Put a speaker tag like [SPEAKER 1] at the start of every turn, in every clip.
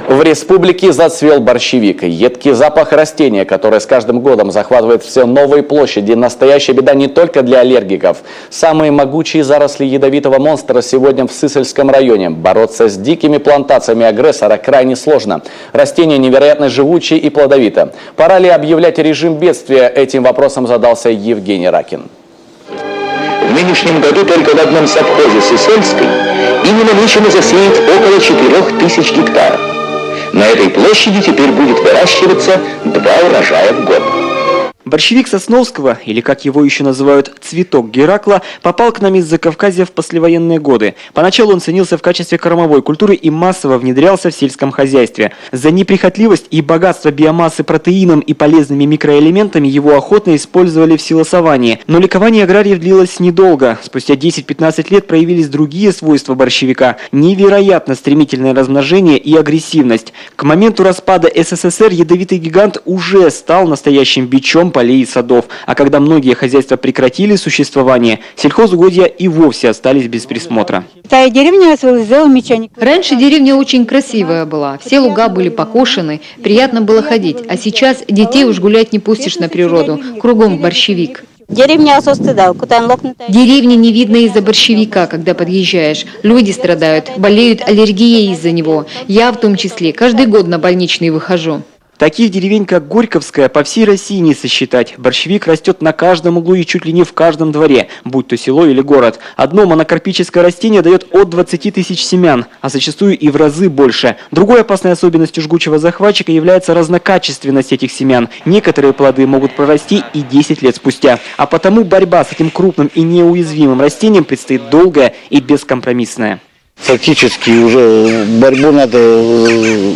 [SPEAKER 1] В республике зацвел борщевик. Едкий запах растения, которое с каждым годом захватывает все новые площади. Настоящая беда не только для аллергиков. Самые могучие заросли ядовитого монстра сегодня в Сысольском районе. Бороться с дикими плантациями агрессора крайне сложно. Растение невероятно живучее и плодовито. Пора ли объявлять режим бедствия? Этим вопросом задался Евгений Ракин.
[SPEAKER 2] В нынешнем году только в одном совхозе Сысольской ими намечено засеять около 4000 гектаров. На этой площади теперь будет выращиваться 2 урожая в год.
[SPEAKER 3] Борщевик Сосновского, или как его еще называют «цветок Геракла», попал к нам из Закавказья в послевоенные годы. Поначалу он ценился в качестве кормовой культуры и массово внедрялся в сельском хозяйстве. За неприхотливость и богатство биомассы протеином и полезными микроэлементами его охотно использовали в силосовании. Но ликование аграриев длилось недолго. Спустя 10-15 лет проявились другие свойства борщевика – невероятно стремительное размножение и агрессивность. К моменту распада СССР ядовитый гигант уже стал настоящим бичом полей и садов, а когда многие хозяйства прекратили существование, сельхозугодья и вовсе остались без присмотра.
[SPEAKER 4] Раньше деревня очень красивая была, все луга были покошены, приятно было ходить, а сейчас детей уж гулять не пустишь на природу, кругом борщевик. Деревни не видно из-за борщевика, когда подъезжаешь. Люди страдают, болеют аллергией из-за него. Я в том числе каждый год на больничный выхожу.
[SPEAKER 3] Таких деревень, как Горьковская, по всей России не сосчитать. Борщевик растет на каждом углу и чуть ли не в каждом дворе, будь то село или город. Одно монокарпическое растение дает от 20 тысяч семян, а зачастую и в разы больше. Другой опасной особенностью жгучего захватчика является разнокачественность этих семян. Некоторые плоды могут прорасти и 10 лет спустя. А потому борьба с этим крупным и неуязвимым растением предстоит долгая и бескомпромиссная.
[SPEAKER 5] Фактически уже борьбу надо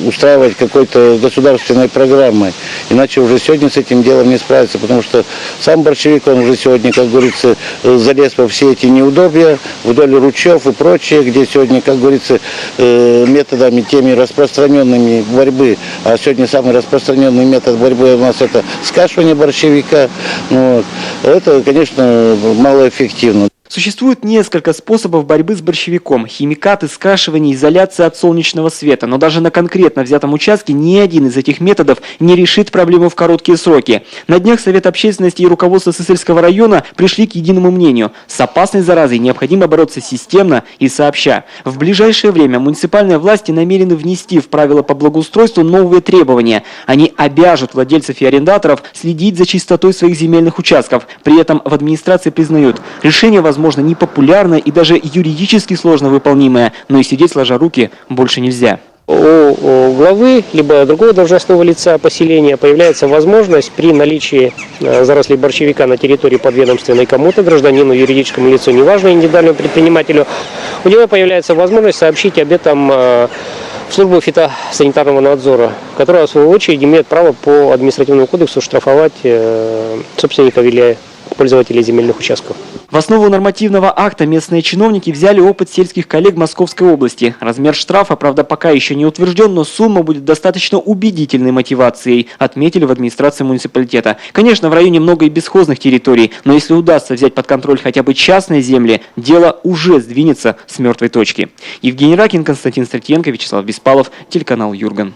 [SPEAKER 5] устраивать какой-то государственной программой, иначе уже сегодня с этим делом не справиться, потому что сам борщевик, он уже сегодня, как говорится, залез во все эти неудобья, вдоль ручьев и прочее, где сегодня, как говорится, методами теми распространенными борьбы, а сегодня самый распространенный метод борьбы у нас это скашивание борщевика, вот. Это, конечно, малоэффективно.
[SPEAKER 3] Существует несколько способов борьбы с борщевиком. Химикаты, скашивание, изоляция от солнечного света. Но даже на конкретно взятом участке ни один из этих методов не решит проблему в короткие сроки. На днях Совет общественности и руководство Сысольского района пришли к единому мнению. С опасной заразой необходимо бороться системно и сообща. В ближайшее время муниципальные власти намерены внести в правила по благоустройству новые требования. Они обяжут владельцев и арендаторов следить за чистотой своих земельных участков. При этом в администрации признают, решение возможно непопулярное и даже юридически сложно выполнимое, но и сидеть сложа руки больше нельзя.
[SPEAKER 6] У главы либо другого должностного лица поселения появляется возможность при наличии зарослей борщевика на территории подведомственной кому-то, гражданину, юридическому лицу, неважно, индивидуальному предпринимателю, у него появляется возможность сообщить об этом в службу фитосанитарного надзора, которая в свою очередь имеет право по административному кодексу штрафовать собственников или пользователей земельных участков.
[SPEAKER 3] В основу нормативного акта местные чиновники взяли опыт сельских коллег Московской области. Размер штрафа, правда, пока еще не утвержден, но сумма будет достаточно убедительной мотивацией, отметили в администрации муниципалитета. Конечно, в районе много и бесхозных территорий, но если удастся взять под контроль хотя бы частные земли, дело уже сдвинется с мертвой точки. Евгений Ракин, Константин Стратиенко, Вячеслав Беспалов, телеканал Юрган.